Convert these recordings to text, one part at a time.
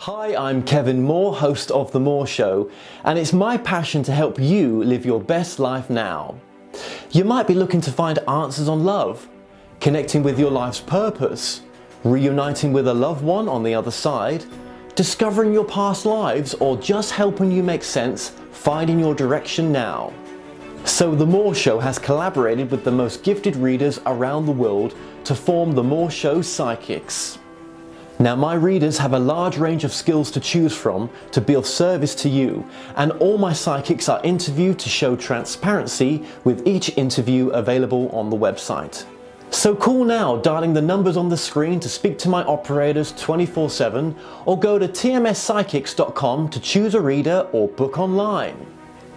Hi, I'm Kevin Moore, host of The Moore Show, and it's my passion to help you live your best life now. You might be looking to find answers on love, connecting with your life's purpose, reuniting with a loved one on the other side, discovering your past lives, or just helping you make sense, finding your direction now. So The Moore Show has collaborated with the most gifted readers around the world to form The Moore Show Psychics. Now, my readers have a large range of skills to choose from to be of service to you, and all my psychics are interviewed to show transparency, with each interview available on the website. So call now, dialing the numbers on the screen to speak to my operators 24/7, or go to tmspsychics.com to choose a reader or book online.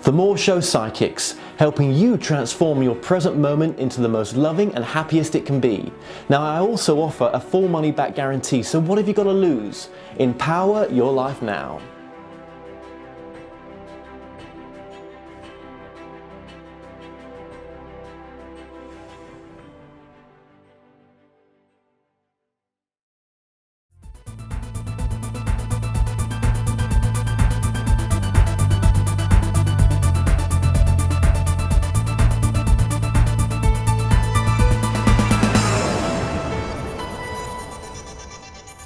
The Moore Show Psychics, helping you transform your present moment into the most loving and happiest it can be. Now, I also offer a full money back guarantee, so what have you got to lose? Empower your life now.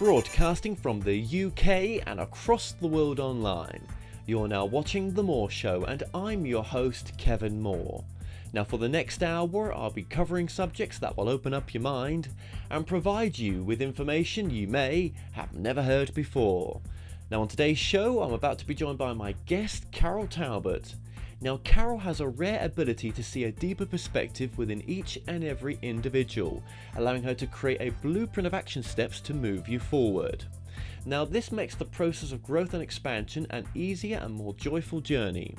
Broadcasting from the UK and across the world online. You're now watching The Moore Show, and I'm your host, Kevin Moore. Now, for the next hour, I'll be covering subjects that will open up your mind and provide you with information you may have never heard before. Now, on today's show, I'm about to be joined by my guest, Carol Talbot. Now, Carol has a rare ability to see a deeper perspective within each and every individual, allowing her to create a blueprint of action steps to move you forward. Now, this makes the process of growth and expansion an easier and more joyful journey.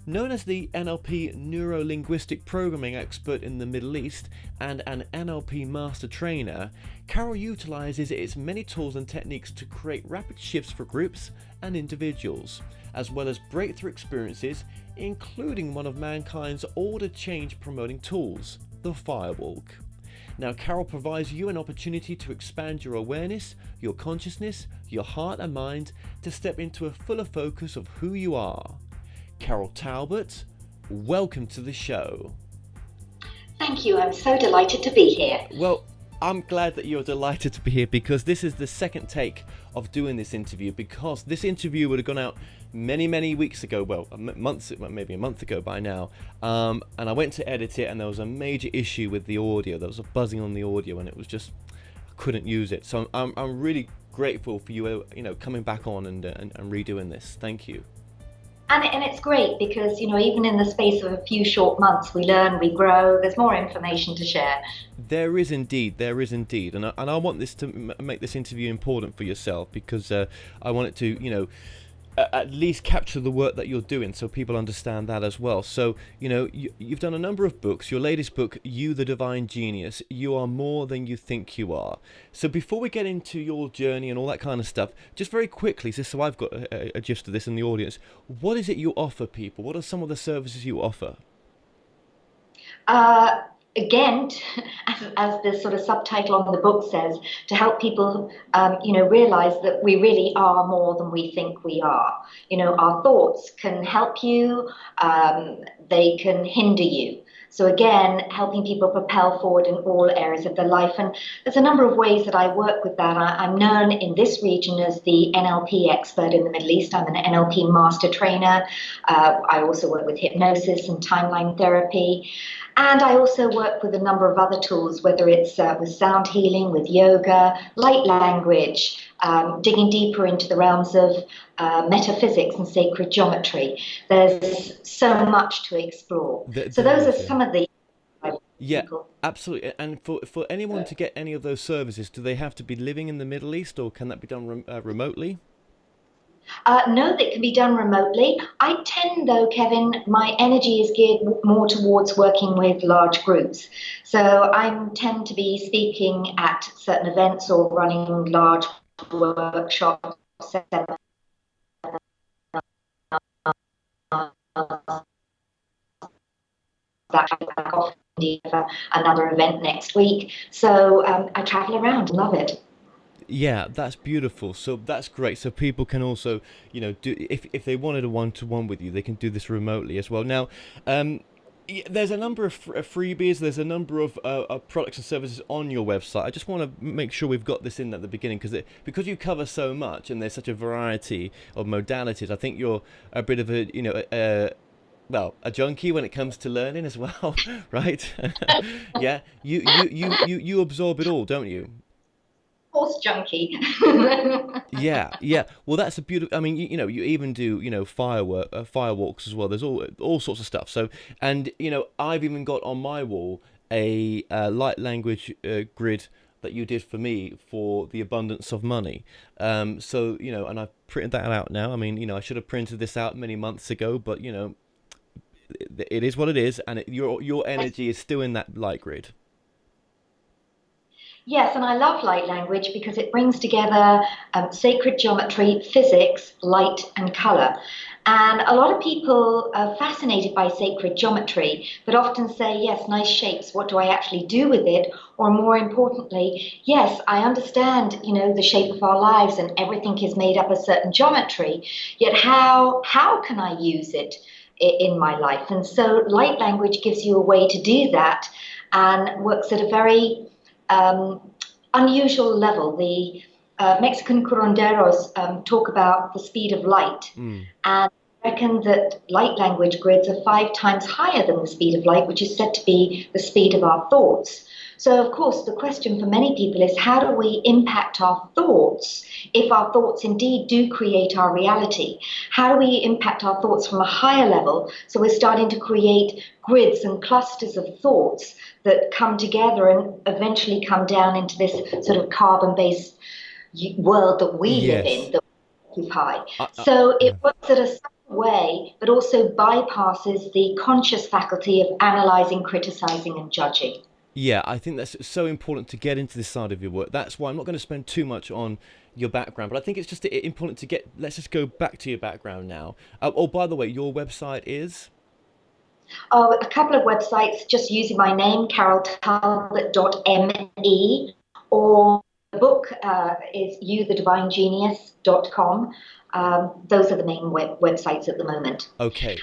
Known as the NLP neuro-linguistic programming expert in the Middle East and an NLP master trainer, Carol utilizes its many tools and techniques to create rapid shifts for groups and individuals, as well as breakthrough experiences, including one of mankind's order change promoting tools, the Firewalk. Now, Carol provides you an opportunity to expand your awareness, your consciousness, your heart and mind to step into a fuller focus of who you are. Carol Talbot, welcome to the show. Thank you, I'm so delighted to be here. Well, I'm glad that you're delighted to be here, because this is the second take of doing this interview, because this interview would have gone out many weeks ago, well, maybe a month ago by now, and I went to edit it and there was a major issue with the audio. There was a buzzing on the audio and it was just, I couldn't use it. So I'm really grateful for you coming back on and redoing this. Thank you. And it's great because, even in the space of a few short months, we learn, we grow, there's more information to share. There is indeed. And I want this to make this interview important for yourself, because I want it to, at least capture the work that you're doing so people understand that as well. So, you've done a number of books. Your latest book, You the Divine Genius, You Are More Than You Think You Are. So before we get into your journey and all that kind of stuff, just very quickly, just so I've got a gist of this in the audience, what is it you offer people? What are some of the services you offer? Again, as the sort of subtitle on the book says, to help people, realize that we really are more than we think we are. Our thoughts can help you, they can hinder you. So again, helping people propel forward in all areas of their life. And there's a number of ways that I work with that. I'm known in this region as the NLP expert in the Middle East. I'm an NLP master trainer. I also work with hypnosis and timeline therapy. And I also work with a number of other tools, whether it's with sound healing, with yoga, light language, digging deeper into the realms of metaphysics and sacred geometry. There's so much to explore. So those are some of the... Yeah, absolutely. And for anyone to get any of those services, do they have to be living in the Middle East, or can that be done remotely? No, that can be done remotely. I tend, though, Kevin, my energy is geared more towards working with large groups. So I tend to be speaking at certain events or running large workshops, another event next week. So I travel around and love it. Yeah, that's beautiful. So that's great. So people can also, do if they wanted a one-to-one with you, they can do this remotely as well. Now, um, there's a number of freebies. There's a number of products and services on your website. I just want to make sure we've got this in at the beginning because you cover so much and there's such a variety of modalities. I think you're a bit of a junkie when it comes to learning as well, right? Yeah, you absorb it all, don't you? Horse junkie. Yeah, yeah. Well, that's a beautiful. I mean, you even do, firewalks as well. There's all sorts of stuff. So, and I've even got on my wall a light language grid that you did for me for the abundance of money. So and I've printed that out now. I mean, I should have printed this out many months ago, but it is what it is, and your energy is still in that light grid. Yes, and I love light language because it brings together sacred geometry, physics, light, and color. And a lot of people are fascinated by sacred geometry, but often say, yes, nice shapes, what do I actually do with it? Or more importantly, yes, I understand, the shape of our lives and everything is made up of certain geometry, yet how can I use it in my life? And so light language gives you a way to do that and works at a very um, unusual level. The Mexican curanderos talk about the speed of light Mm. and reckon that light language grids are 5 times higher than the speed of light, which is said to be the speed of our thoughts. So, of course, the question for many people is how do we impact our thoughts if our thoughts indeed do create our reality? How do we impact our thoughts from a higher level so we're starting to create grids and clusters of thoughts that come together and eventually come down into this sort of carbon-based world that we live in, Yes. that we occupy. So Yeah. it works at a subtle way, but also bypasses the conscious faculty of analyzing, criticizing, and judging. Yeah, I think that's so important to get into this side of your work. That's why I'm not going to spend too much on your background, but I think it's just important to get. Let's just go back to your background now. Oh, by the way, your website is. Oh, a couple of websites just using my name, caroltalbot.me, or the book is youthedivinegenius.com. Those are the main websites at the moment. Okay.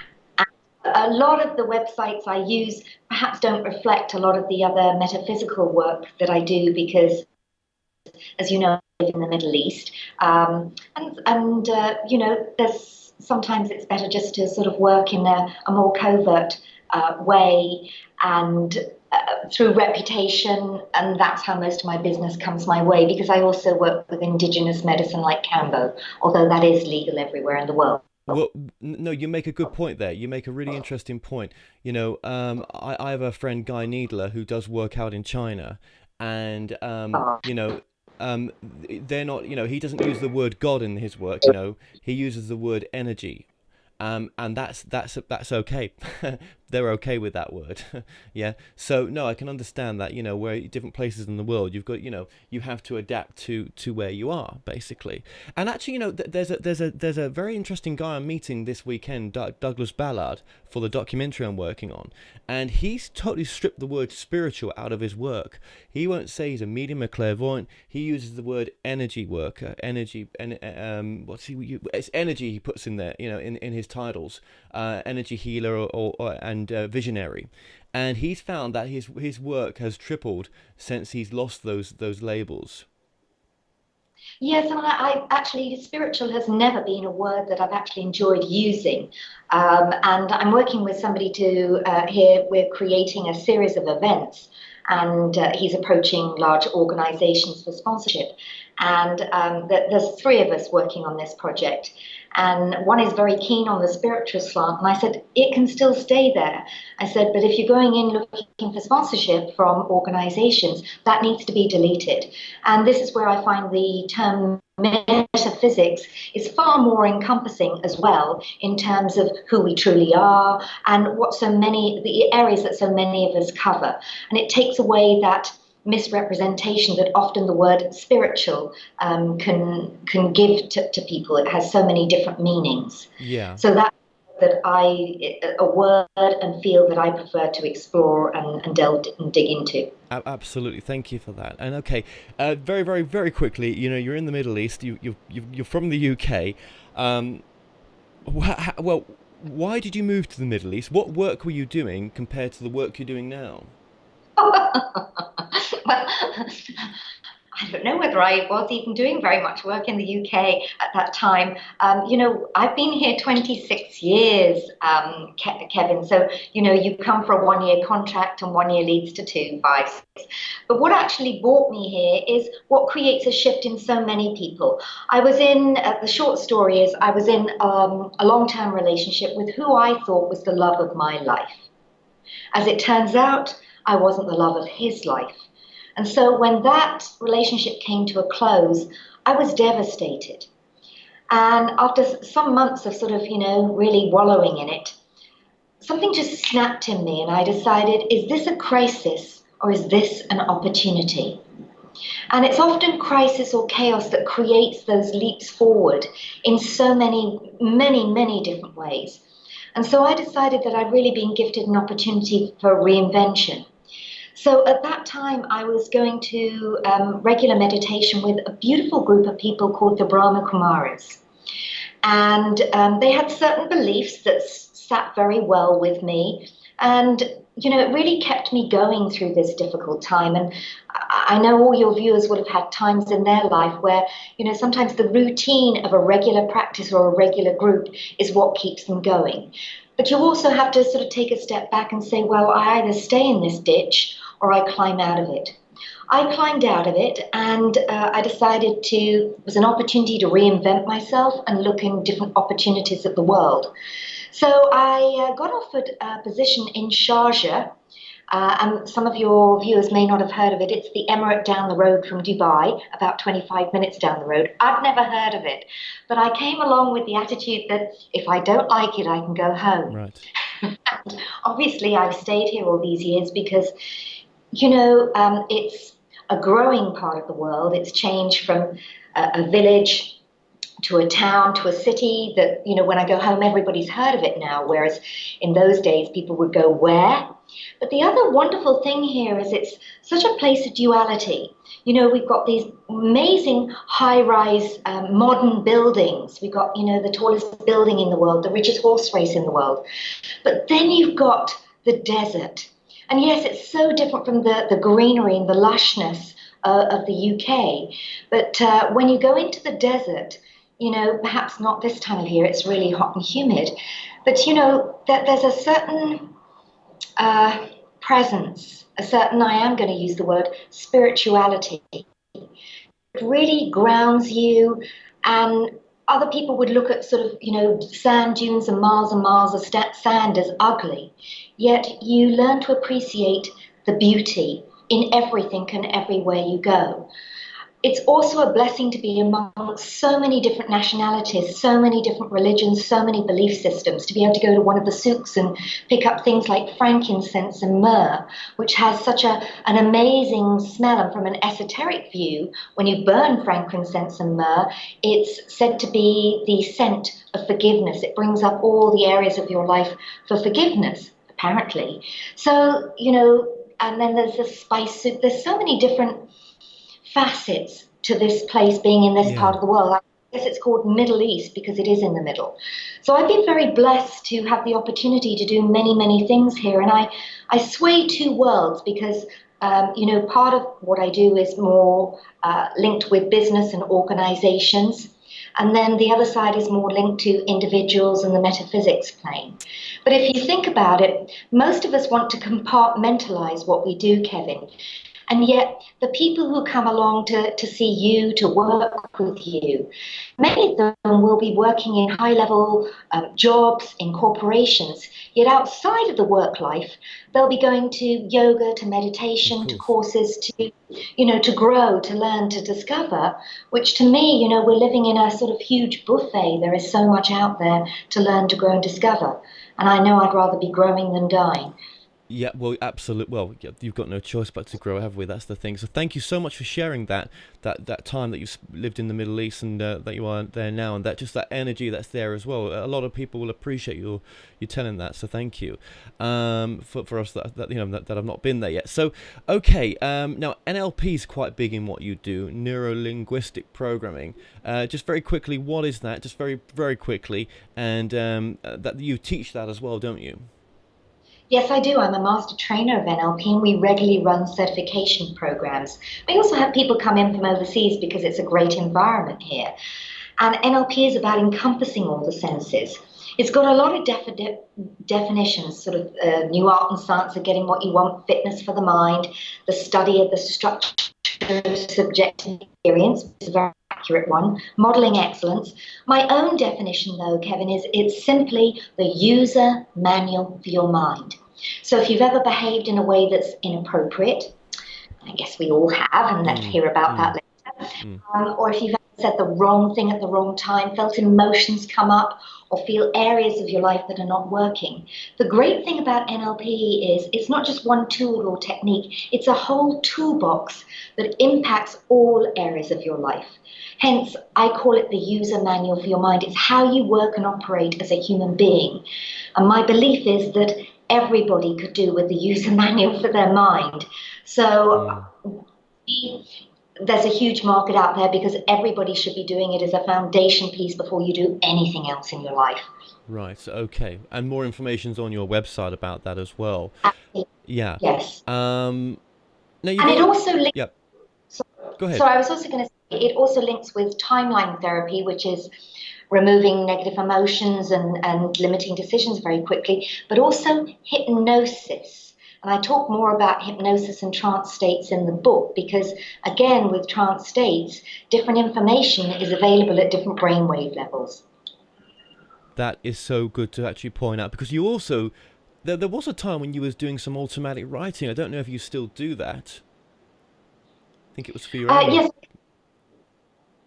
A lot of the websites I use perhaps don't reflect a lot of the other metaphysical work that I do because, as you know, I live in the Middle East, and there's sometimes it's better just to sort of work in a more covert way and through reputation, and that's how most of my business comes my way because I also work with indigenous medicine like Kambo, although that is legal everywhere in the world. Well, no, you make a good point there. You make a really interesting point. I have a friend, Guy Needler, who does work out in China, and they're not. He doesn't use the word God in his work. He uses the word energy, and that's okay. They're okay with that word. Yeah. So no, I can understand that. Where different places in the world, you've got, you have to adapt to where you are, basically. And actually, there's a very interesting guy I'm meeting this weekend, Douglas Ballard, for the documentary I'm working on, and he's totally stripped the word spiritual out of his work. He won't say he's a medium or clairvoyant. He uses the word energy worker, energy, and it's energy he puts in there, in his titles, energy healer and visionary, and he's found that his work has tripled since he's lost those labels. Yes, and I actually, spiritual has never been a word that I've actually enjoyed using. And I'm working with somebody to here, we're creating a series of events, and he's approaching large organizations for sponsorship. And there's 3 of us working on this project. And one is very keen on the spiritual slant. And I said, it can still stay there. I said, but if you're going in looking for sponsorship from organizations, that needs to be deleted. And this is where I find the term metaphysics is far more encompassing as well in terms of who we truly are and the areas that so many of us cover. And it takes away that misrepresentation that often the word spiritual can give to people. It has so many different meanings. Yeah. So a word and field that I prefer to explore and delve and dig into. Absolutely, thank you for that. And okay, very, very, very quickly, you're in the Middle East. You're from the UK. Um, well, why did you move to the Middle East? What work were you doing compared to the work you're doing now? Well, I don't know whether I was even doing very much work in the UK at that time. I've been here 26 years, Kevin. So, you come for a 1 year contract and 1 year leads to two, 5, 6. But what actually brought me here is what creates a shift in so many people. The short story is, I was in a long term relationship with who I thought was the love of my life. As it turns out, I wasn't the love of his life. And so when that relationship came to a close, I was devastated. And after some months of sort of, really wallowing in it, something just snapped in me and I decided, is this a crisis or is this an opportunity? And it's often crisis or chaos that creates those leaps forward in so many, many, many different ways. And so I decided that I'd really been gifted an opportunity for reinvention. So at that time, I was going to regular meditation with a beautiful group of people called the Brahma Kumaris. And they had certain beliefs that sat very well with me. And, it really kept me going through this difficult time. And I know all your viewers would have had times in their life where, sometimes the routine of a regular practice or a regular group is what keeps them going. But you also have to sort of take a step back and say, well, I either stay in this ditch or I climb out of it. I climbed out of it and I decided it was an opportunity to reinvent myself and look in different opportunities of the world. So I got offered a position in Sharjah, and some of your viewers may not have heard of it. It's the emirate down the road from Dubai, about 25 minutes down the road. I've never heard of it, but I came along with the attitude that if I don't like it, I can go home. Right. And obviously, I've stayed here all these years because, it's a growing part of the world. It's changed from a village to a town, to a city that, when I go home, everybody's heard of it now, whereas in those days, people would go, where? But the other wonderful thing here is it's such a place of duality. We've got these amazing high-rise modern buildings. We've got, the tallest building in the world, the richest horse race in the world. But then you've got the desert. And yes, it's so different from the greenery and the lushness of the UK. But when you go into the desert, perhaps not this time of year, it's really hot and humid. But, that there's a certain presence, I am going to use the word spirituality. It really grounds you, and other people would look at sort of, sand dunes and miles of sand as ugly. Yet you learn to appreciate the beauty in everything and everywhere you go. It's also a blessing to be amongst so many different nationalities, so many different religions, so many belief systems, to be able to go to one of the souks and pick up things like frankincense and myrrh, which has such an amazing smell. And from an esoteric view, when you burn frankincense and myrrh, it's said to be the scent of forgiveness. It brings up all the areas of your life for forgiveness, apparently. So, and then there's the spice soup. There's so many different facets to this place being in this Yeah. part of the world. I guess it's called Middle East because it is in the middle. So I've been very blessed to have the opportunity to do many, many things here. And I sway two worlds because, part of what I do is more linked with business and organizations. And then the other side is more linked to individuals and the metaphysics plane. But if you think about it, most of us want to compartmentalize what we do, Kevin. And yet, the people who come along to see you, to work with you, many of them will be working in high-level jobs in corporations. Yet outside of the work life, they'll be going to yoga, to Of meditation, to course. courses, to grow, to learn, to discover, which to me, we're living in a sort of huge buffet. There is so much out there to learn, to grow and discover. And I know I'd rather be growing than dying. Yeah, well, absolutely. Well, yeah, you've got no choice but to grow, have we? That's the thing. So, thank you so much for sharing that time that you lived in the Middle East, and that you are there now, and that just that energy that's there as well. A lot of people will appreciate you telling that. So, thank you. For us that that have not been there yet. So, okay. Now NLP is quite big in what you do, neuro linguistic programming. Just very quickly, what is that? Just very quickly, and that you teach that as well, don't you? Yes, I do. I'm a master trainer of NLP and we regularly run certification programs. We also have people come in from overseas because it's a great environment here. And NLP is about encompassing all the senses. It's got a lot of definitions, sort of new art and science of getting what you want, fitness for the mind, the study of the structure of subjective experience, which is a very accurate one, modeling excellence. My own definition, though, Kevin, is it's simply the user manual for your mind. So if you've ever behaved in a way that's inappropriate, I guess we all have, and let's Mm, hear about mm, that later. mm. Or if you've said the wrong thing at the wrong time, felt emotions come up, or feel areas of your life that are not working. The great thing about NLP is it's not just one tool or technique, it's a whole toolbox that impacts all areas of your life. Hence, I call it the user manual for your mind. It's how you work and operate as a human being. And my belief is that everybody could do with the user manual for their mind. So Mm. there's a huge market out there because everybody should be doing it as a foundation piece before you do anything else in your life. Right. Okay. And more information's on your website about that as well. Absolutely. Yeah. Yes. Um. Now you've And it already. also links, Yep. so, Go so ahead. I was also going to say, it also links with timeline therapy, which is removing negative emotions and limiting decisions very quickly, but also hypnosis. And I talk more about hypnosis and trance states in the book because, again, with trance states, different information is available at different brainwave levels. That is so good to actually point out because you also there was a time when you was doing some automatic writing. I don't know if you still do that. I think it was for your own. Yes,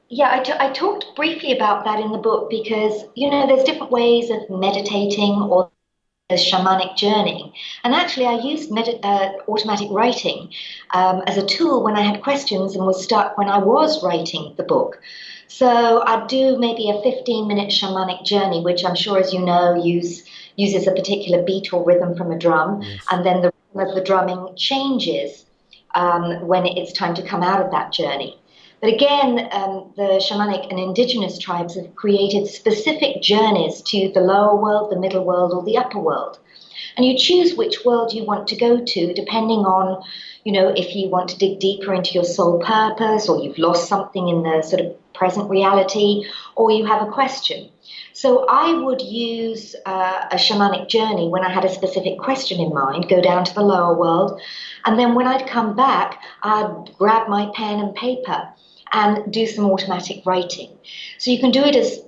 yeah, I talked briefly about that in the book because, there's different ways of meditating or a shamanic journey. And actually, I used automatic writing as a tool when I had questions and was stuck when I was writing the book. So I'd do maybe a 15-minute shamanic journey, which I'm sure, as you know, uses a particular beat or rhythm from a drum, Yes. and then the rhythm of the drumming changes when it's time to come out of that journey. But again, the shamanic and indigenous tribes have created specific journeys to the lower world, the middle world, or the upper world. And you choose which world you want to go to depending on, if you want to dig deeper into your soul purpose, or you've lost something in the sort of present reality, or you have a question. So I would use a shamanic journey when I had a specific question in mind, go down to the lower world, and then when I'd come back, I'd grab my pen and paper and do some automatic writing. So you can do it as,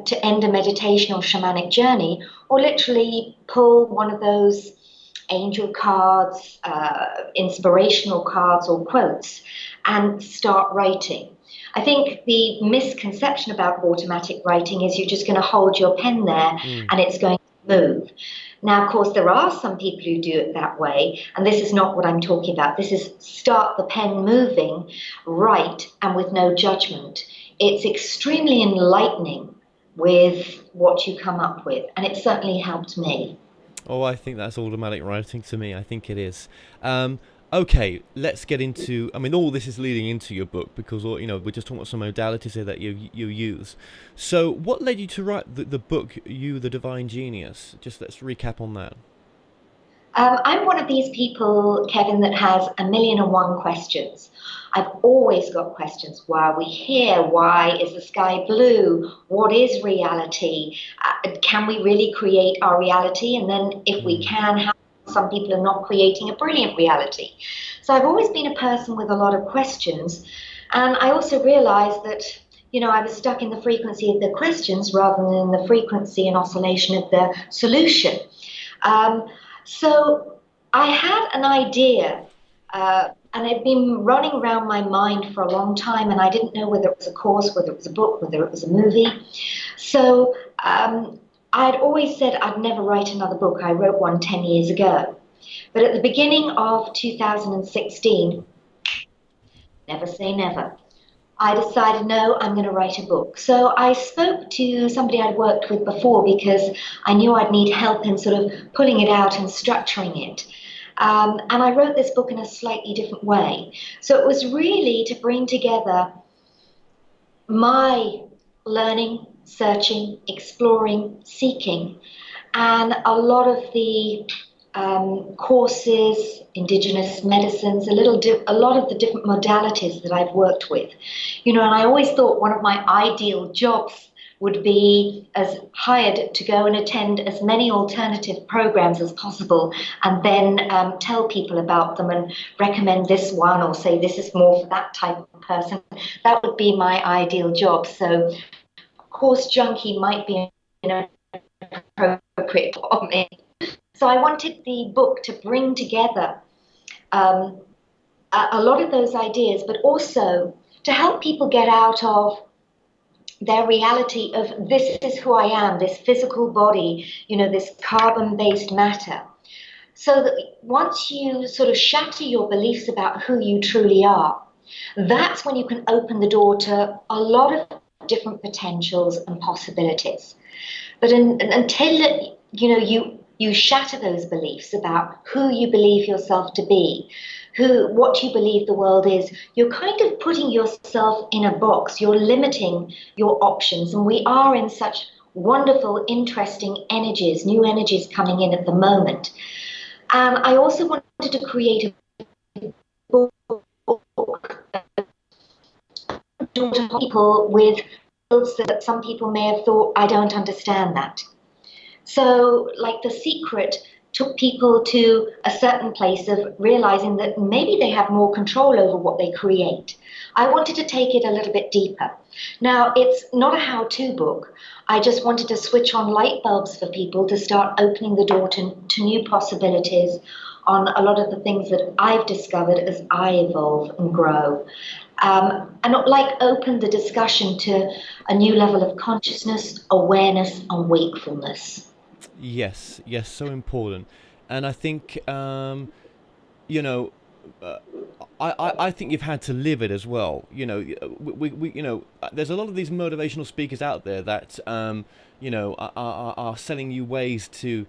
to end a meditation or shamanic journey, or literally pull one of those angel cards, inspirational cards or quotes, and start writing. I think the misconception about automatic writing is you're just going to hold your pen there Mm. and it's going to move. Now, of course, there are some people who do it that way, and this is not what I'm talking about. This is start the pen moving, write, and with no judgment. It's extremely enlightening with what you come up with, and it certainly helped me. Oh, I think that's automatic writing to me. I think it is. Um, okay, let's get into. I mean, all this is leading into your book because, we're just talking about some modalities here that you use. So, what led you to write the book, You, the Divine Genius? Just let's recap on that. I'm one of these people, Kevin, that has a million and one questions. I've always got questions. Why are we here? Why is the sky blue? What is reality? Can we really create our reality? And then, if we Mm. can, how some people are not creating a brilliant reality? So I've always been a person with a lot of questions. And I also realized that, I was stuck in the frequency of the questions rather than the frequency and oscillation of the solution. Um, so I had an idea, and it had been running around my mind for a long time, and I didn't know whether it was a course, whether it was a book, whether it was a movie. So I'd always said I'd never write another book. I wrote one 10 years ago. But at the beginning of 2016, never say never, I decided, no, I'm going to write a book. So I spoke to somebody I'd worked with before because I knew I'd need help in sort of pulling it out and structuring it. And I wrote this book in a slightly different way. So it was really to bring together my learning, searching, exploring, seeking, and a lot of the courses, indigenous medicines, a lot of the different modalities that I've worked with. And I always thought one of my ideal jobs would be as hired to go and attend as many alternative programs as possible and then tell people about them and recommend this one or say this is more for that type of person. That would be my ideal job. So course junkie might be inappropriate for me. So I wanted the book to bring together a lot of those ideas, but also to help people get out of their reality of this is who I am, this physical body, this carbon-based matter. So that once you sort of shatter your beliefs about who you truly are, that's when you can open the door to a lot of different potentials and possibilities. But until you shatter those beliefs about who you believe yourself to be, what you believe the world is, you're kind of putting yourself in a box. You're limiting your options. And we are in such wonderful, interesting energies, new energies coming in at the moment. And I also wanted to create a book to people with fields that some people may have thought, I don't understand that. So, like The Secret took people to a certain place of realizing that maybe they have more control over what they create. I wanted to take it a little bit deeper. Now, it's not a how-to book. I just wanted to switch on light bulbs for people to start opening the door to new possibilities on a lot of the things that I've discovered as I evolve and grow. And like open the discussion to a new level of consciousness, awareness, and wakefulness. Yes, so important. And I think, you know, uh, I think you've had to live it as well. There's a lot of these motivational speakers out there that, are selling you ways to,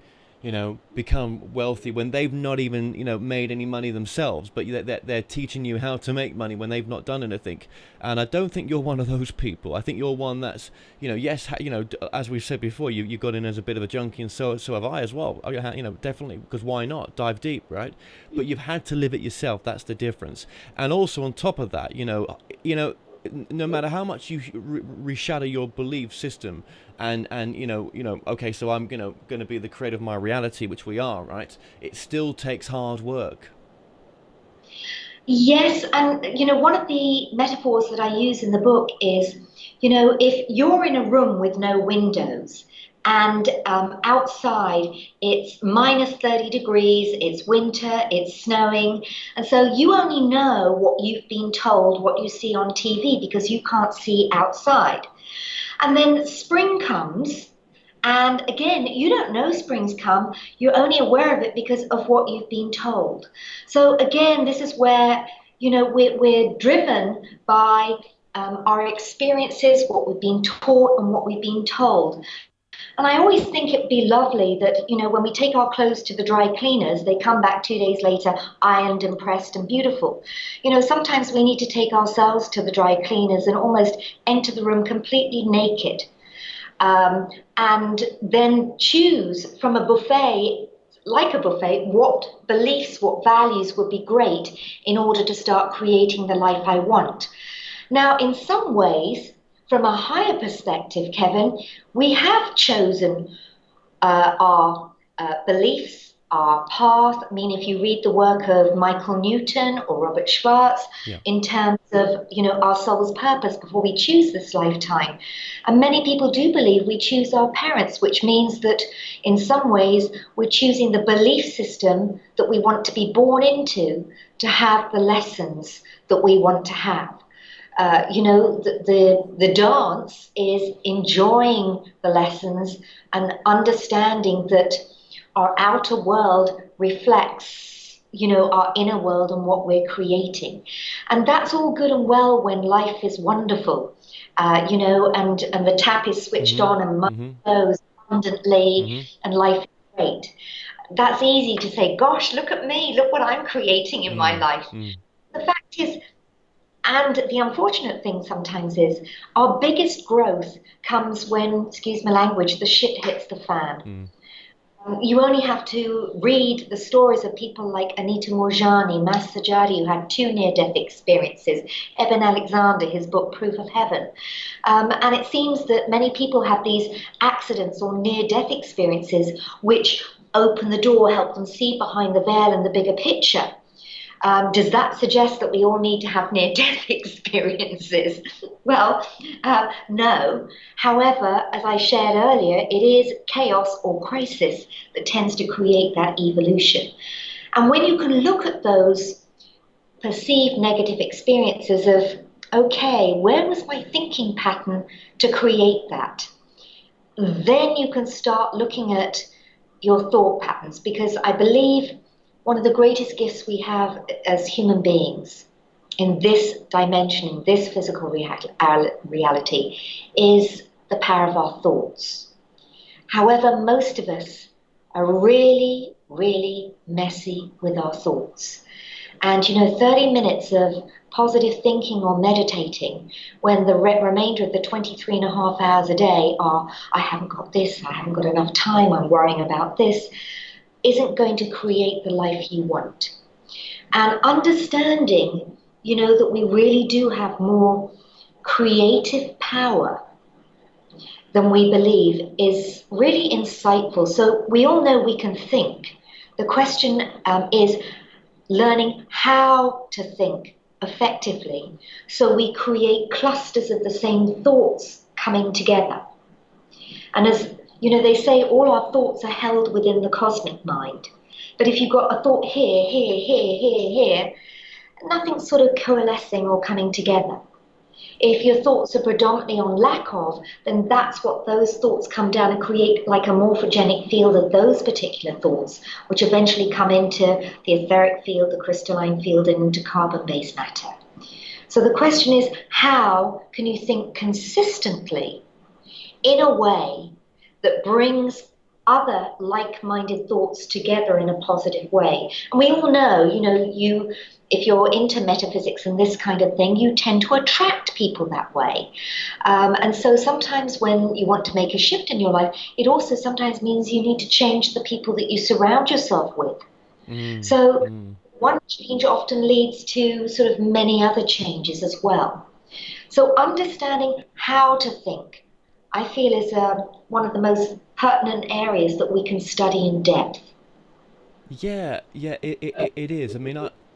become wealthy when they've not even, made any money themselves, but they're teaching you how to make money when they've not done anything. And I don't think you're one of those people. I think you're one that's, yes, as we've said before, you got in as a bit of a junkie, and so have I as well. Definitely, because why not dive deep, right? But you've had to live it yourself. That's the difference. And also on top of that, no matter how much you reshatter your belief system, and okay, so I'm gonna be the creator of my reality, which we are, right? It still takes hard work. Yes, and one of the metaphors that I use in the book is, if you're in a room with no windows and outside it's minus 30 degrees, it's winter, it's snowing, and so you only know what you've been told, what you see on TV, because you can't see outside. And then spring comes, and again, you don't know spring's come. You're only aware of it because of what you've been told. So again, this is where, we're driven by our experiences, what we've been taught and what we've been told. And I always think it'd be lovely that, when we take our clothes to the dry cleaners, they come back 2 days later, ironed and pressed and beautiful. Sometimes we need to take ourselves to the dry cleaners and almost enter the room completely naked. And then choose from a buffet, like a buffet, what beliefs, what values would be great in order to start creating the life I want. Now, in some ways, from a higher perspective, Kevin, we have chosen our beliefs, our path. I mean, if you read the work of Michael Newton or Robert Schwartz, Yeah. in terms of, our soul's purpose before we choose this lifetime. And many people do believe we choose our parents, which means that in some ways we're choosing the belief system that we want to be born into to have the lessons that we want to have. The dance is enjoying the lessons and understanding that our outer world reflects, our inner world and what we're creating. And that's all good and well when life is wonderful, and the tap is switched Mhm. on and money Mhm. flows abundantly Mhm. and life is great. That's easy to say, gosh, look at me, look what I'm creating in my Mm. life. Mm. The fact is, and the unfortunate thing sometimes is, our biggest growth comes when, excuse my language, the shit hits the fan. Mm. You only have to read the stories of people like Anita Moorjani, Master Jadi, who had two near-death experiences, Eben Alexander, his book Proof of Heaven. And it seems that many people have these accidents or near-death experiences which open the door, help them see behind the veil and the bigger picture. Does that suggest that we all need to have near-death experiences? Well, no. However, as I shared earlier, it is chaos or crisis that tends to create that evolution. And when you can look at those perceived negative experiences of, okay, where was my thinking pattern to create that? Then you can start looking at your thought patterns, because I believe one of the greatest gifts we have as human beings in this dimension, in this physical reality, is the power of our thoughts. However, most of us are really, really messy with our thoughts. And 30 minutes of positive thinking or meditating when the remainder of the 23 and a half hours a day are, I haven't got this, I haven't got enough time, I'm worrying about this, isn't going to create the life you want. And understanding, that we really do have more creative power than we believe is really insightful. So we all know we can think. The question is learning how to think effectively so we create clusters of the same thoughts coming together. And as they say, all our thoughts are held within the cosmic mind. But if you've got a thought here, here, here, here, here, nothing's sort of coalescing or coming together. If your thoughts are predominantly on lack of, then that's what those thoughts come down and create, like a morphogenic field of those particular thoughts, which eventually come into the etheric field, the crystalline field, and into carbon-based matter. So the question is, how can you think consistently in a way that brings other like-minded thoughts together in a positive way? And we all know, if you're into metaphysics and this kind of thing, you tend to attract people that way. And so sometimes when you want to make a shift in your life, it also sometimes means you need to change the people that you surround yourself with. Mm. So Mm. one change often leads to sort of many other changes as well. So understanding how to think, I feel, is one of the most pertinent areas that we can study in depth. Yeah, yeah, it is.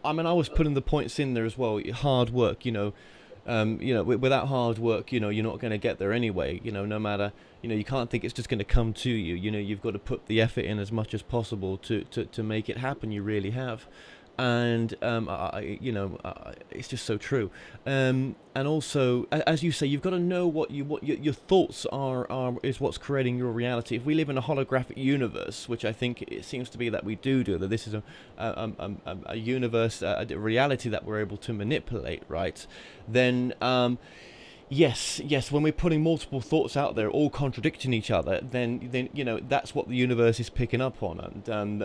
I was putting the points in there as well. Hard work, without hard work, you're not going to get there anyway. No matter, you can't think it's just going to come to you. You've got to put the effort in as much as possible to make it happen. You really have. And it's just so true. And also, as you say, you've got to know what your thoughts are is what's creating your reality. If we live in a holographic universe, which I think it seems to be that we do that this is a universe, a reality that we're able to manipulate, right? Then yes. When we're putting multiple thoughts out there, all contradicting each other, then that's what the universe is picking up on, and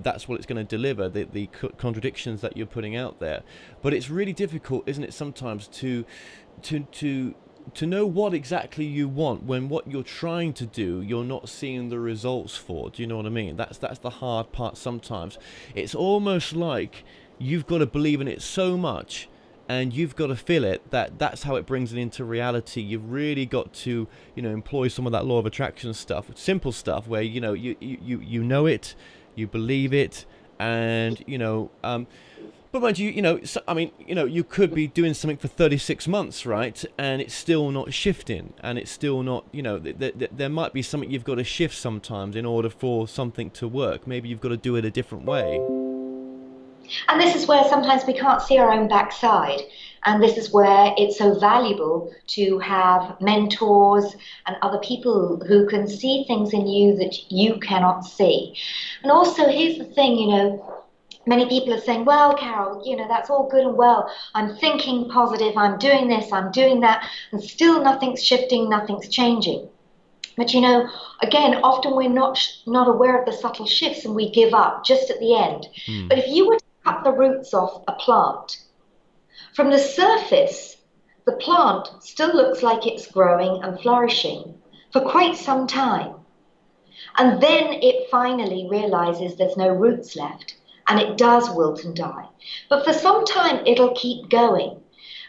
that's what it's going to deliver, the contradictions that you're putting out there. But it's really difficult, isn't it, sometimes to know what exactly you want when what you're trying to do you're not seeing the results for. Do you know what I mean? That's the hard part sometimes. It's almost like you've got to believe in it so much and you've got to feel it, that's how it brings it into reality. You've really got to employ some of that law of attraction stuff, simple stuff where you know it, you believe it, and but mind you, you could be doing something for 36 months, right? And it's still not shifting, and it's still not, there might be something you've got to shift sometimes in order for something to work. Maybe you've got to do it a different way. And this is where sometimes we can't see our own backside. And this is where it's so valuable to have mentors and other people who can see things in you that you cannot see. And also, here's the thing, many people are saying, well, Carol, that's all good and well. I'm thinking positive, I'm doing this, I'm doing that, and still nothing's shifting, nothing's changing. But again, often we're not aware of the subtle shifts and we give up just at the end. But if you were to cut the roots off a plant, from the surface, the plant still looks like it's growing and flourishing for quite some time. And then it finally realizes there's no roots left and it does wilt and die. But for some time, it'll keep going.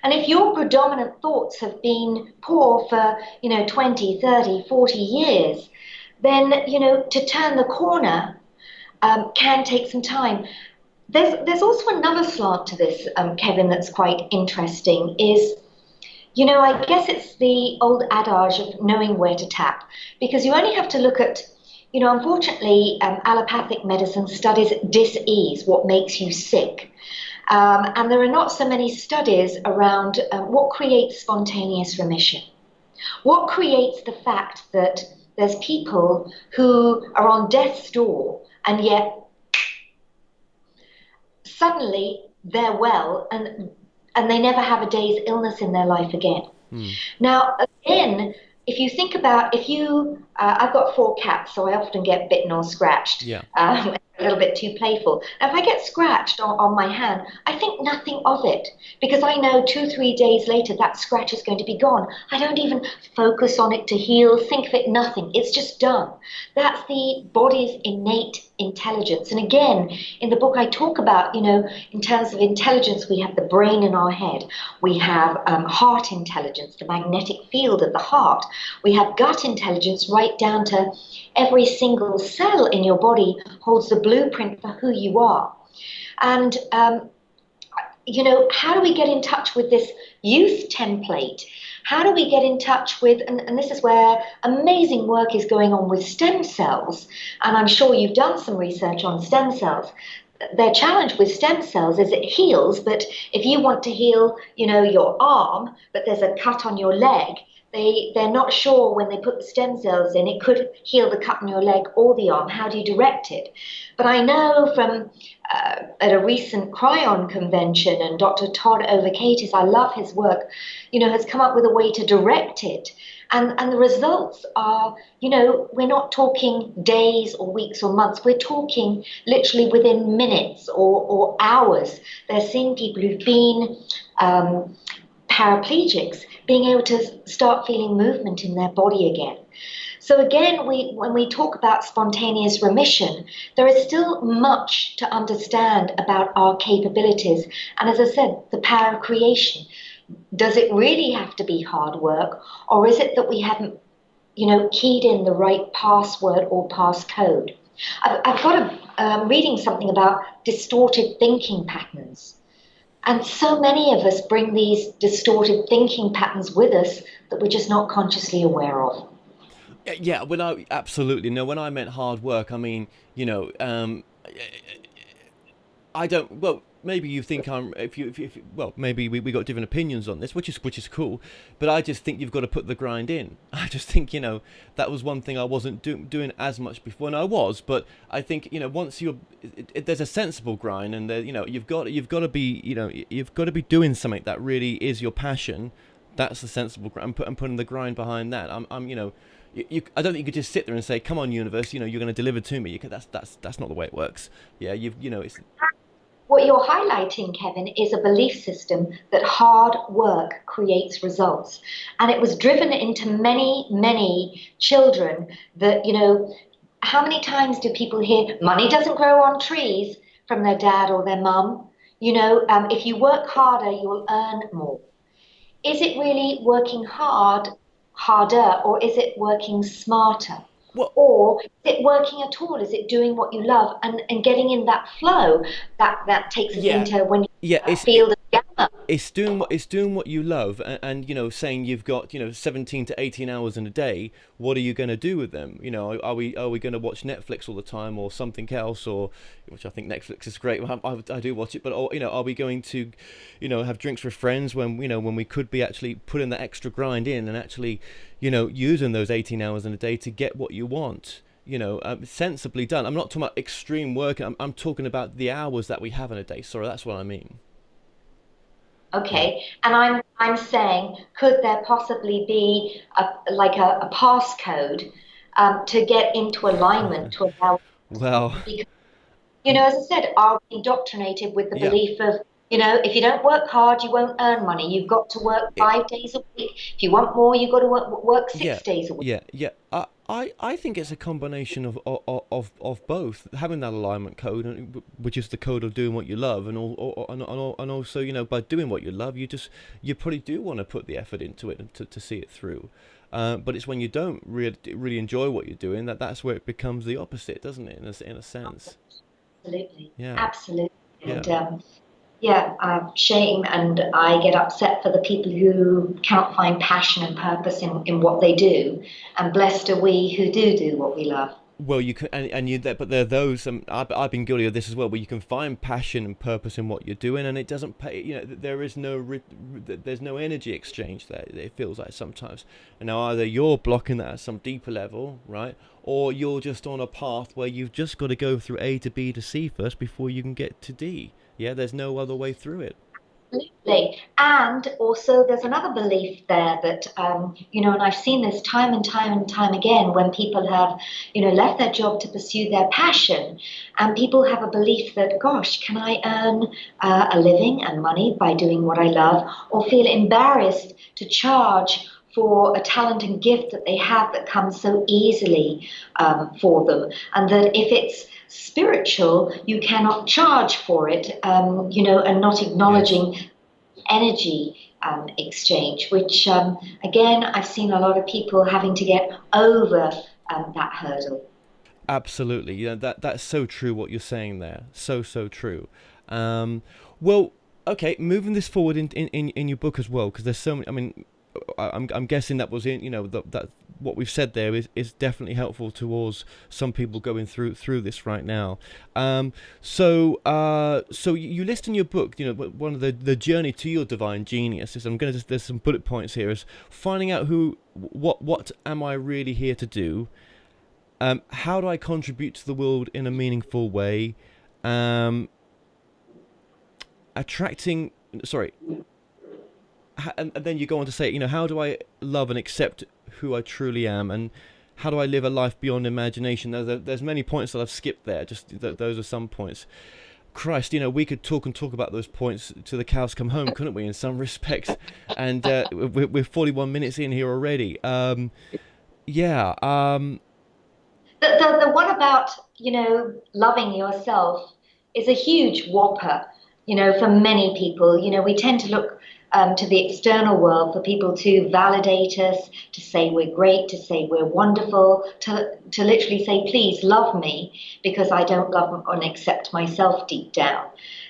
And if your predominant thoughts have been poor for, 20, 30, 40 years, then, to turn the corner can take some time. There's also another slant to this, Kevin, that's quite interesting is, I guess it's the old adage of knowing where to tap, because you only have to look at, unfortunately, allopathic medicine studies dis-ease, what makes you sick. And there are not so many studies around what creates spontaneous remission. What creates the fact that there's people who are on death's door and yet suddenly they're well and they never have a day's illness in their life again. Now, again, if you think about, I've got 4 cats, so I often get bitten or scratched. Yeah. A little bit too playful. Now, if I get scratched on my hand, I think nothing of it because I know 2-3 days later that scratch is going to be gone. I don't even focus on it to heal, think of it, nothing. It's just done. That's the body's innate intelligence. And again, in the book I talk about, in terms of intelligence, we have the brain in our head. We have heart intelligence, the magnetic field of the heart. We have gut intelligence right down to every single cell in your body holds the blueprint for who you are. And, how do we get in touch with this youth template? How do we get in touch with, and this is where amazing work is going on with stem cells, and I'm sure you've done some research on stem cells. Their challenge with stem cells is it heals, but if you want to heal, your arm, but there's a cut on your leg, they're not sure when they put the stem cells in, it could heal the cut in your leg or the arm. How do you direct it? But I know from at a recent Cryon convention, and Dr. Todd Overcatis, I love his work, has come up with a way to direct it. And the results are, we're not talking days or weeks or months. We're talking literally within minutes or hours. They're seeing people who've been paraplegics being able to start feeling movement in their body again. So again, when we talk about spontaneous remission, there is still much to understand about our capabilities. And as I said, the power of creation. Does it really have to be hard work, or is it that we haven't, keyed in the right password or passcode? I've got reading something about distorted thinking patterns. And so many of us bring these distorted thinking patterns with us that we're just not consciously aware of. Yeah, absolutely. No, when I meant hard work, I mean, I don't. Well, maybe you think I'm. Well, maybe we got different opinions on this, which is cool. But I just think you've got to put the grind in. I just think that was one thing I wasn't doing as much before, and I was. But I think once there's a sensible grind, and you've got to be you've got to be doing something that really is your passion. That's the sensible grind. I'm putting the grind behind that. I don't think you could just sit there and say, "Come on, universe, you're going to deliver to me." That's not the way it works. Yeah, it's. What you're highlighting, Kevin, is a belief system that hard work creates results. And it was driven into many, many children that, how many times do people hear money doesn't grow on trees from their dad or their mum? If you work harder, you'll earn more. Is it really working harder, or is it working smarter? What? Or is it working at all? Is it doing what you love and getting in that flow that takes us into when yeah, field of gamma. it's doing what you love, and saying you've got 17 to 18 hours in a day. What are you going to do with them? Are we going to watch Netflix all the time or something else, or which I think Netflix is great. I do watch it, but are we going to have drinks with friends when we could be actually putting that extra grind in and actually using those 18 hours in a day to get what you want, sensibly done. I'm not talking about extreme work. I'm talking about the hours that we have in a day. Sorry, that's what I mean. Yeah. Okay, and I'm saying, could there possibly be a passcode to get into alignment to allow? Well, Because as I said, are we indoctrinated with the yeah. belief of if you don't work hard, you won't earn money. You've got to work It, 5 days a week. If you want more, you've got to work yeah, 6 days a week. yeah. I think it's a combination of both. Having that alignment code, which is the code of doing what you love, and also by doing what you love, you probably do want to put the effort into it and to see it through. But it's when you don't really enjoy what you're doing that's where it becomes the opposite, doesn't it? In a sense. Absolutely, Yeah. absolutely. Yeah. And yeah, shame, and I get upset for the people who cannot find passion and purpose in what they do. And blessed are we who do what we love. Well, you can, and you, but there are those. I've been guilty of this as well, where you can find passion and purpose in what you're doing, and it doesn't pay. There is there's no energy exchange there. It feels like sometimes, and now either you're blocking that at some deeper level, right, or you're just on a path where you've just got to go through A to B to C first before you can get to D. Yeah, there's no other way through it. Absolutely. And also, there's another belief there that, and I've seen this time and time and time again when people have, left their job to pursue their passion. And people have a belief that, gosh, can I earn a living and money by doing what I love, or feel embarrassed to charge for a talent and gift that they have that comes so easily for them, and that if it's spiritual, you cannot charge for it, and not Yes. acknowledging energy exchange, which again, I've seen a lot of people having to get over that hurdle. Absolutely. That's so true what you're saying there. So true. Um, well, okay, moving this forward in your book as well, because there's so many. I mean, I'm guessing that was in that what we've said there is definitely helpful towards some people going through this right now. So you list in your book, one of the journey to your divine genius is, I'm gonna there's some bullet points here, is finding out what am I really here to do. How do I contribute to the world in a meaningful way? Um, attracting, sorry, and then you go on to say, how do I love and accept who I truly am, and how do I live a life beyond imagination? There's many points that I've skipped there. Just those are some points. Christ, we could talk and talk about those points till the cows come home, couldn't we? In some respects, and we're 41 minutes in here already. Yeah. The one about, loving yourself is a huge whopper, for many people. We tend to look to the external world for people to validate us, to say we're great, to say we're wonderful, to literally say, please love me, because I don't love and accept myself deep down.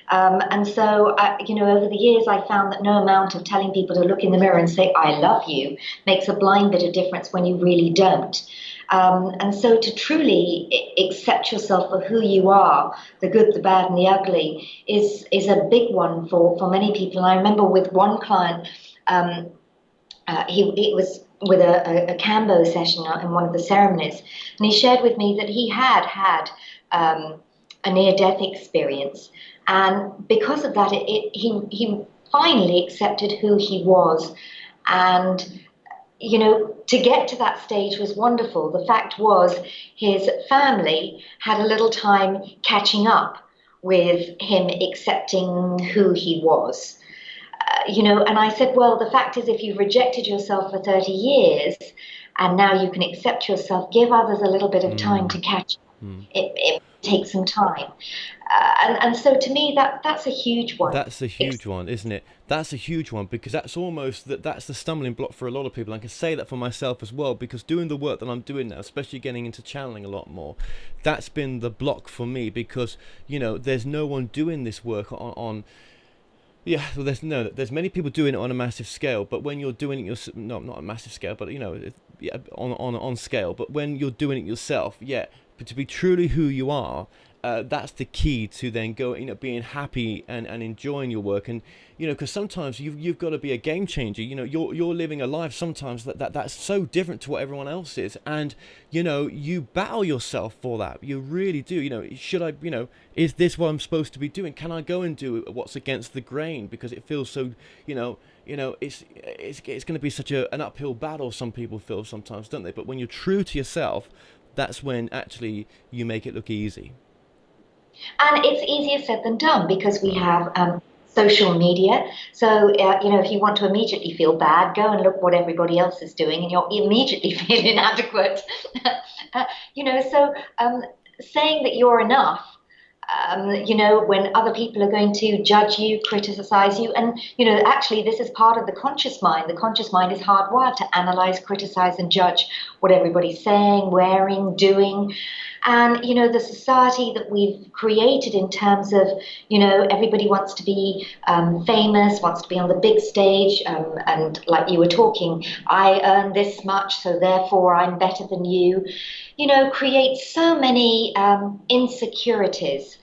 And so, over the years, I found that no amount of telling people to look in the mirror and say, I love you, makes a blind bit of difference when you really don't. And so to truly accept yourself for who you are, the good, the bad, and the ugly, is a big one for many people. And I remember with one client, he was with a Cambo session in one of the ceremonies, and he shared with me that he had a near-death experience, and because of that, he finally accepted who he was, and to get to that stage was wonderful. The fact was, his family had a little time catching up with him accepting who he was. And I said, well, the fact is, if you've rejected yourself for 30 years and now you can accept yourself, give others a little bit of time to Mm, catch up. mm. It takes some time. And so to me, that's a huge one. That's a huge one, isn't it? That's a huge one, because that's almost that's the stumbling block for a lot of people. I can say that for myself as well, because doing the work that I'm doing now, especially getting into channeling a lot more, that's been the block for me, because there's no one doing this work on Yeah, well, there's many people doing it on a massive scale, but when you're doing it not a massive scale, but yeah, on scale. But when you're doing it yourself, yeah, but to be truly who you are, that's the key to then being happy and enjoying your work, and because sometimes you've got to be a game changer. You're living a life sometimes that's so different to what everyone else is, and you battle yourself for that. You really do. Should I, is this what I'm supposed to be doing? Can I go and do what's against the grain because it feels so, it's going to be such an uphill battle. Some people feel sometimes, don't they? But when you're true to yourself, that's when actually you make it look easy. And it's easier said than done because we Right. have social media. So, if you want to immediately feel bad, go and look what everybody else is doing, and you'll immediately feel inadequate. So saying that you're enough, when other people are going to judge you, criticize you, and, actually, this is part of the conscious mind. The conscious mind is hardwired to analyze, criticize, and judge what everybody's saying, wearing, doing. And, the society that we've created in terms of, everybody wants to be famous, wants to be on the big stage. And like you were talking, I earn this much, so therefore I'm better than you, creates so many insecurities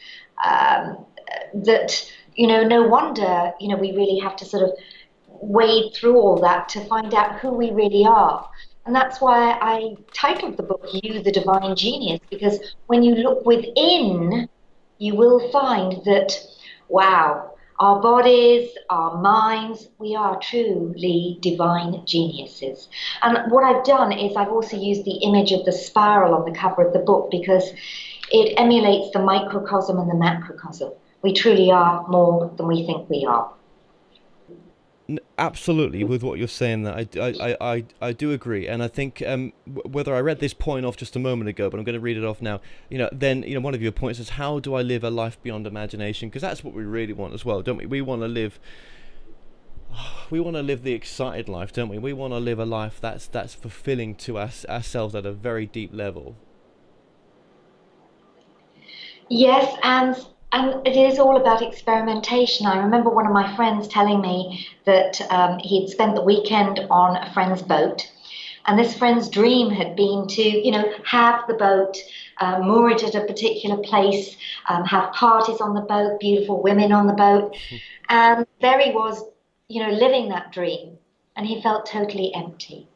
that, no wonder, we really have to sort of wade through all that to find out who we really are. And that's why I titled the book You, the Divine Genius, because when you look within, you will find that, wow, our bodies, our minds, we are truly divine geniuses. And what I've done is I've also used the image of the spiral on the cover of the book because it emulates the microcosm and the macrocosm. We truly are more than we think we are. Absolutely, with what you're saying, that I do agree, and I think whether I read this point off just a moment ago, but I'm going to read it off now. Then one of your points is, how do I live a life beyond imagination? Because that's what we really want as well, don't we? We want to live the excited life, don't we? We want to live a life that's fulfilling to ourselves at a very deep level. Yes, and it is all about experimentation. I remember one of my friends telling me that he'd spent the weekend on a friend's boat, and this friend's dream had been to, have the boat moored at a particular place, have parties on the boat, beautiful women on the boat, and there he was, living that dream, and he felt totally empty.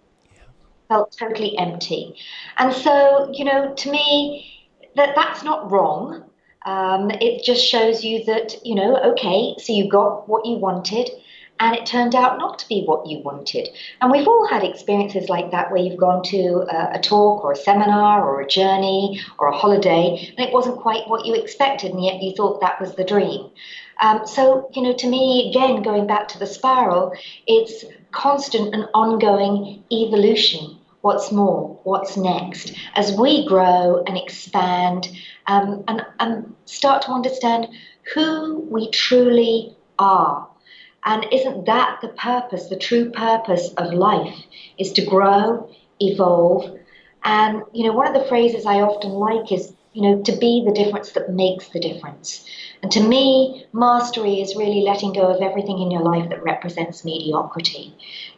Felt totally empty. And so, to me, that's not wrong. It just shows you that, okay, so you got what you wanted, and it turned out not to be what you wanted. And we've all had experiences like that where you've gone to a talk or a seminar or a journey or a holiday, and it wasn't quite what you expected, and yet you thought that was the dream. So, to me, again, going back to the spiral, it's constant and ongoing evolution. What's more? What's next? As we grow and expand and start to understand who we truly are. And isn't that the purpose, the true purpose of life, is to grow, evolve. And, one of the phrases I often like is, to be the difference that makes the difference. And to me, mastery is really letting go of everything in your life that represents mediocrity.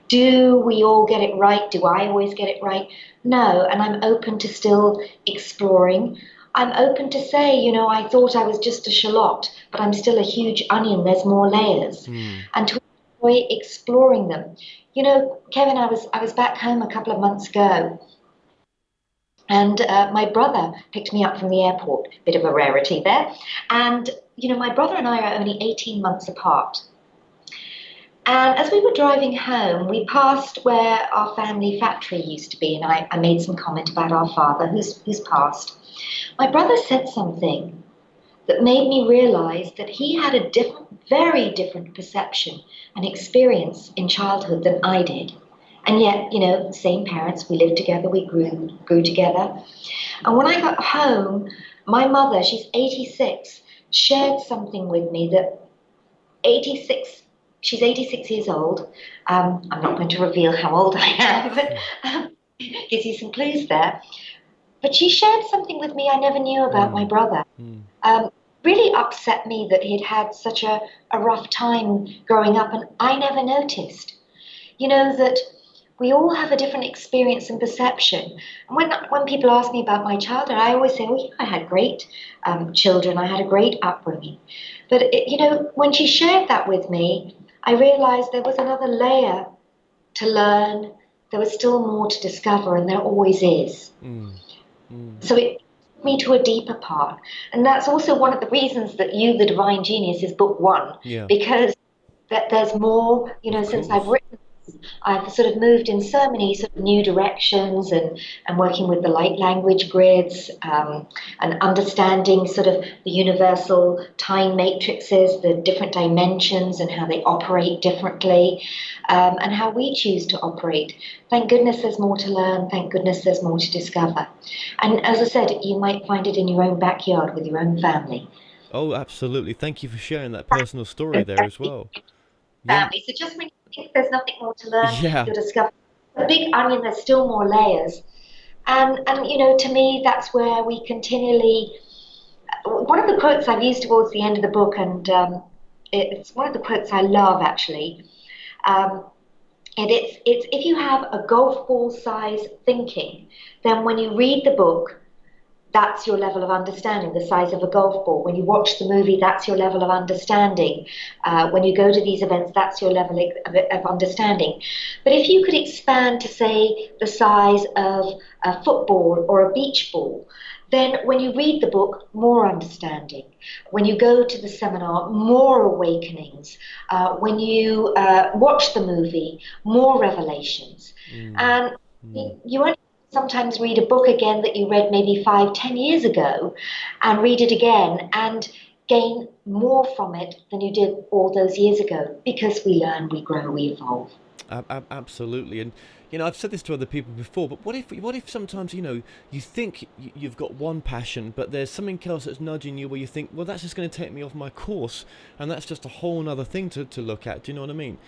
Do we all get it right? Do I always get it right? No, and I'm open to still exploring. I'm open to say, I thought I was just a shallot, but I'm still a huge onion. There's more layers. Hmm. And to enjoy exploring them. Kevin, I was back home a couple of months ago, and my brother picked me up from the airport. Bit of a rarity there. And, my brother and I are only 18 months apart. And as we were driving home, we passed where our family factory used to be, and I made some comment about our father, who's passed. My brother said something that made me realize that he had a different, very different perception and experience in childhood than I did. And yet, same parents, we lived together, we grew together. And when I got home, my mother, she's 86, shared something with me that 86, she's 86 years old. I'm not going to reveal how old I am, but gives you some clues there. But she shared something with me I never knew about my Hmm. brother. Hmm. Um, really upset me that he'd had such a rough time growing up, and I never noticed. That we all have a different experience and perception. And when people ask me about my childhood, I always say, "Oh, yeah, I had great children. I had a great upbringing." But when she shared that with me, I realized there was another layer to learn. There was still more to discover, and there always is. Mm. Mm. So it took me to a deeper part. And that's also one of the reasons that You, the Divine Genius, is book one, Yeah, because there's more, of since I've course. written, I've sort of moved in so many sort of new directions, and working with the light language grids, and understanding sort of the universal time matrices, the different dimensions and how they operate differently, and how we choose to operate. Thank goodness there's more to learn. Thank goodness there's more to discover. And as I said, you might find it in your own backyard with your own family. Oh, absolutely. Thank you for sharing that personal story there as well. Yeah. Family. So just when you think there's nothing more to learn, Yeah. you'll discover a big onion, there's still more layers. And to me, that's where we continually. One of the quotes I've used towards the end of the book, and it's one of the quotes I love actually. Um, and it's if you have a golf ball size thinking, then when you read the book, that's your level of understanding, the size of a golf ball. When you watch the movie, that's your level of understanding. When you go to these events, that's your level of understanding. But if you could expand to, say, the size of a football or a beach ball, then when you read the book, more understanding. When you go to the seminar, more awakenings. When you watch the movie, more revelations. Mm. And Mm. you only sometimes read a book again that you read maybe 5, 10 years ago, and read it again and gain more from it than you did all those years ago, because we learn, we grow, we evolve. Absolutely, and I've said this to other people before. But what if sometimes you think you've got one passion, but there's something else that's nudging you where you think, well, that's just going to take me off my course, and that's just a whole other thing to look at. Do you know what I mean?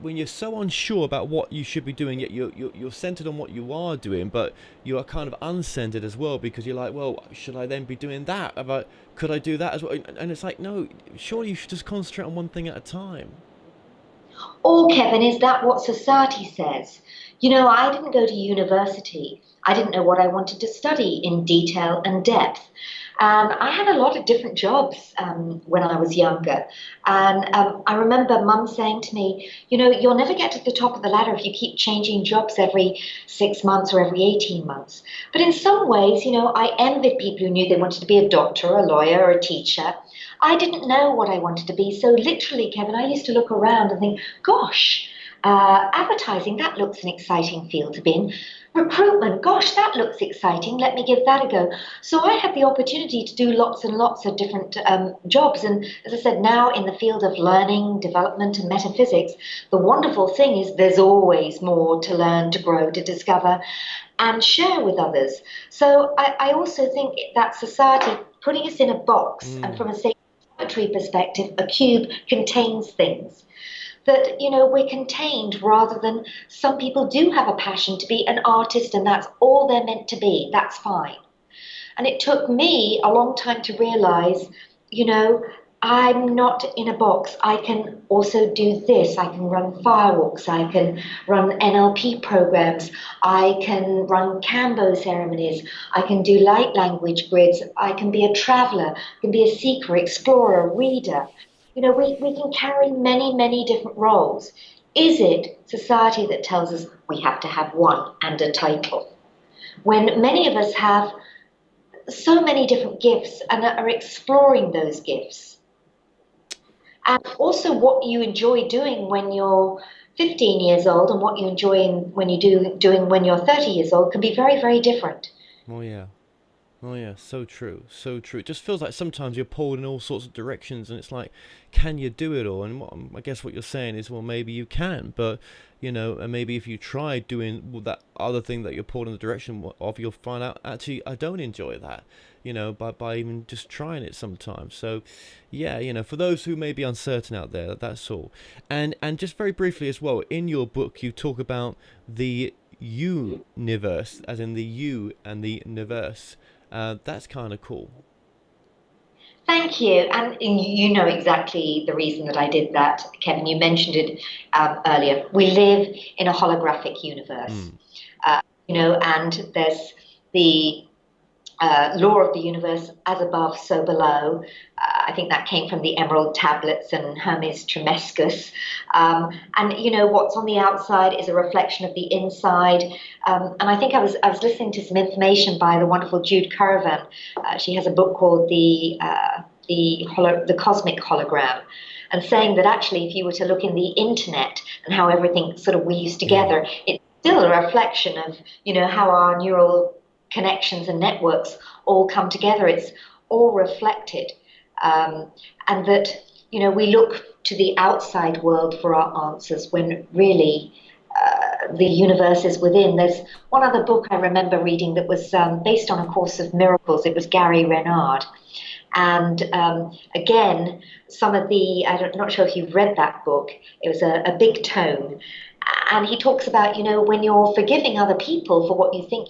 When you're so unsure about what you should be doing, yet you're centered on what you are doing, but you are kind of uncentered as well, because you're like, well, should I then be doing that? Could I do that as well? And it's like, no, surely you should just concentrate on one thing at a time. Or, Kevin, is that what society says? I didn't go to university. I didn't know what I wanted to study in detail and depth. And I had a lot of different jobs when I was younger. And I remember mum saying to me, you'll never get to the top of the ladder if you keep changing jobs every 6 months or every 18 months. But in some ways, I envied people who knew they wanted to be a doctor, a lawyer, or a teacher. I didn't know what I wanted to be. So literally, Kevin, I used to look around and think, gosh, advertising, that looks an exciting field to be in. Recruitment, gosh, that looks exciting. Let me give that a go. So I had the opportunity to do lots and lots of different jobs. And as I said, now in the field of learning, development, and metaphysics, the wonderful thing is there's always more to learn, to grow, to discover, and share with others. So I also think that society putting us in a box, and Mm. from a sacred perspective, a cube contains things that we're contained, rather than some people do have a passion to be an artist and that's all they're meant to be. That's fine. And it took me a long time to realize, you know, I'm not in a box. I can also do this. I can run firewalks. I can run NLP programs. I can run Kambo ceremonies. I can do light language grids. I can be a traveler. I can be a seeker, explorer, reader. We can carry many, many different roles. Is it society that tells us we have to have one and a title? When many of us have so many different gifts and are exploring those gifts. And also what you enjoy doing when you're 15 years old and what you enjoy when you doing when you're 30 years old can be very, very different. Oh yeah. Oh yeah, so true, so true. It just feels like sometimes you're pulled in all sorts of directions, and it's like, can you do it all? And I guess what you're saying is, well, maybe you can, but and maybe if you try doing that other thing that you're pulled in the direction of, you'll find out actually I don't enjoy that. By even just trying it sometimes. So, yeah, for those who may be uncertain out there, that's all. And just very briefly as well, in your book you talk about the universe, as in the you and the universe. That's kind of cool. Thank you. And you know exactly the reason that I did that, Kevin. You mentioned it earlier. We live in a holographic universe, Mm. and there's the law of the universe, as above, so below. I think that came from the Emerald Tablets and Hermes Trismegistus. And what's on the outside is a reflection of the inside. And I think I was listening to some information by the wonderful Jude Currivan. She has a book called the Cosmic Hologram, and saying that actually, if you were to look in the internet and how everything sort of weaves Yeah. together, it's still a reflection of how our neural connections and networks all come together. It's all reflected, and that we look to the outside world for our answers when really the universe is within. There's one other book I remember reading that was based on A Course of Miracles. It was Gary Renard. And again, some of I'm not sure if you've read that book. It was a big tome. And he talks about, when you're forgiving other people for what you think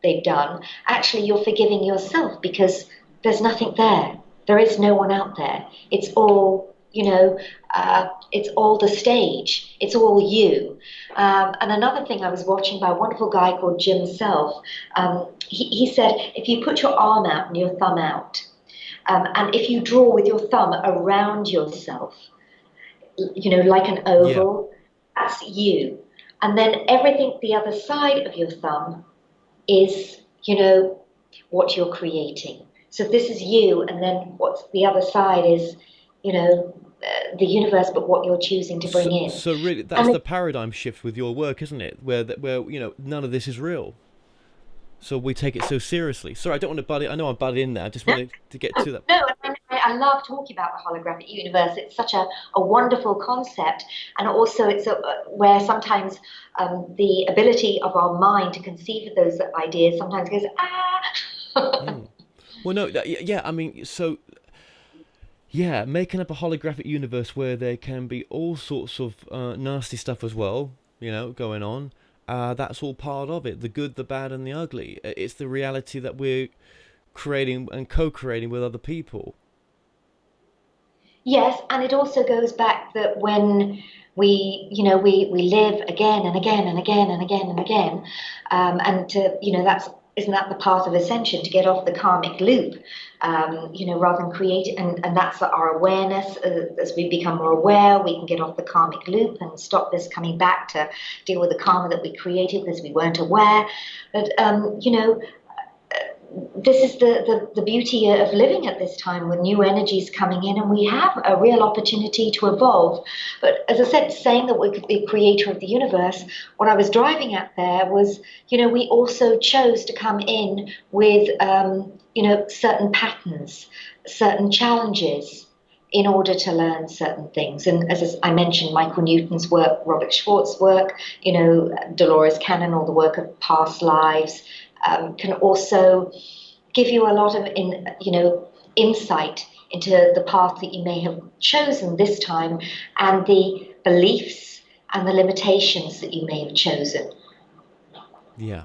they've done, actually you're forgiving yourself, because there's nothing there. There is no one out there. It's all, it's all the stage. It's all you. And another thing I was watching by a wonderful guy called Jim Self, he said, if you put your arm out and your thumb out, and if you draw with your thumb around yourself, like an Yeah. oval, that's you. And then everything the other side of your thumb is, what you're creating. So this is you, and then what's the other side is, the universe, but what you're choosing to So, bring in. so really, that's And the paradigm shift with your work, isn't it? Where none of this is real. So we take it so seriously. Sorry, I don't want to butt it. I know I butted in there. I just wanted to get to that. no, I love talking about the holographic universe. It's such a wonderful concept, and also it's where sometimes the ability of our mind to conceive of those ideas sometimes goes ah. Mm. Well, no, yeah. I mean, so yeah, making up a holographic universe where there can be all sorts of nasty stuff as well, going on. That's all part of it. The good, the bad, and the ugly. It's the reality that we're creating and co-creating with other people. Yes, and it also goes back that when we live again and again and again and again and again, and to, that's isn't that the path of ascension, to get off the karmic loop, rather than create, and that's our awareness. As we become more aware, we can get off the karmic loop and stop this coming back to deal with the karma that we created because we weren't aware. But this is the beauty of living at this time with new energies coming in, and we have a real opportunity to evolve. But as I said, saying that we could be creator of the universe, what I was driving at there was, we also chose to come in with, certain patterns, certain challenges in order to learn certain things. And as I mentioned, Michael Newton's work, Robert Schwartz's work, Dolores Cannon, all the work of past lives, can also give you a lot of insight into the path that you may have chosen this time, and the beliefs and the limitations that you may have chosen. Yeah,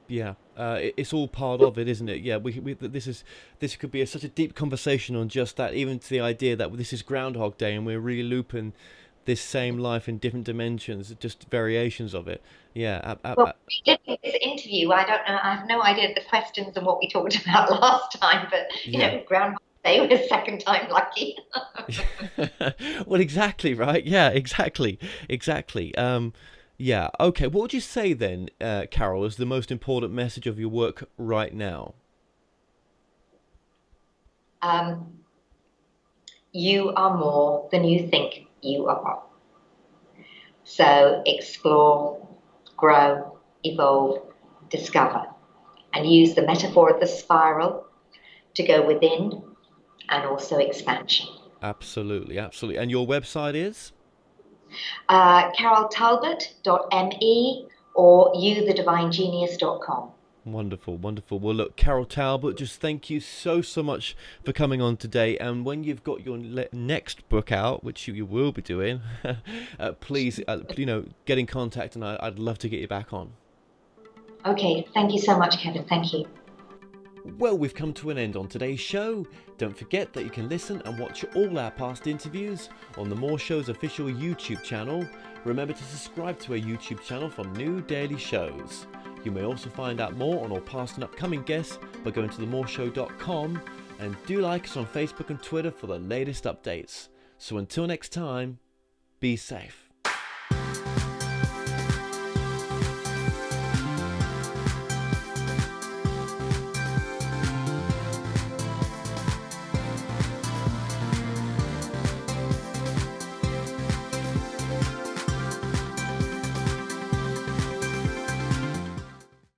yeah. It's all part of it, isn't it? Yeah. This could be such a deep conversation on just that, even to the idea that this is Groundhog Day and we're really looping this same life in different dimensions, just variations of it. Yeah. Well, we did in this interview. I don't know. I have no idea the questions and what we talked about last time, but Yeah. Groundhog Day was second time lucky. Well, exactly, right? Yeah, exactly, exactly. Yeah. Okay. What would you say then, Carol, is the most important message of your work right now? Um, you are more than you think you are. So explore, grow, evolve, discover, and use the metaphor of the spiral to go within and also expansion. Absolutely, absolutely. And your website is? caroltalbot.me or youthedivinegenius.com. Wonderful, wonderful. Well, look, Carol Talbot, just thank you so, so much for coming on today. And when you've got your next book out, which you will be doing, please, get in contact, and I'd love to get you back on. Okay, thank you so much, Kevin. Thank you. Well, we've come to an end on today's show. Don't forget that you can listen and watch all our past interviews on the More Show's official YouTube channel. Remember to subscribe to our YouTube channel for new daily shows. You may also find out more on our past and upcoming guests by going to themoreshow.com, and do like us on Facebook and Twitter for the latest updates. So until next time, be safe.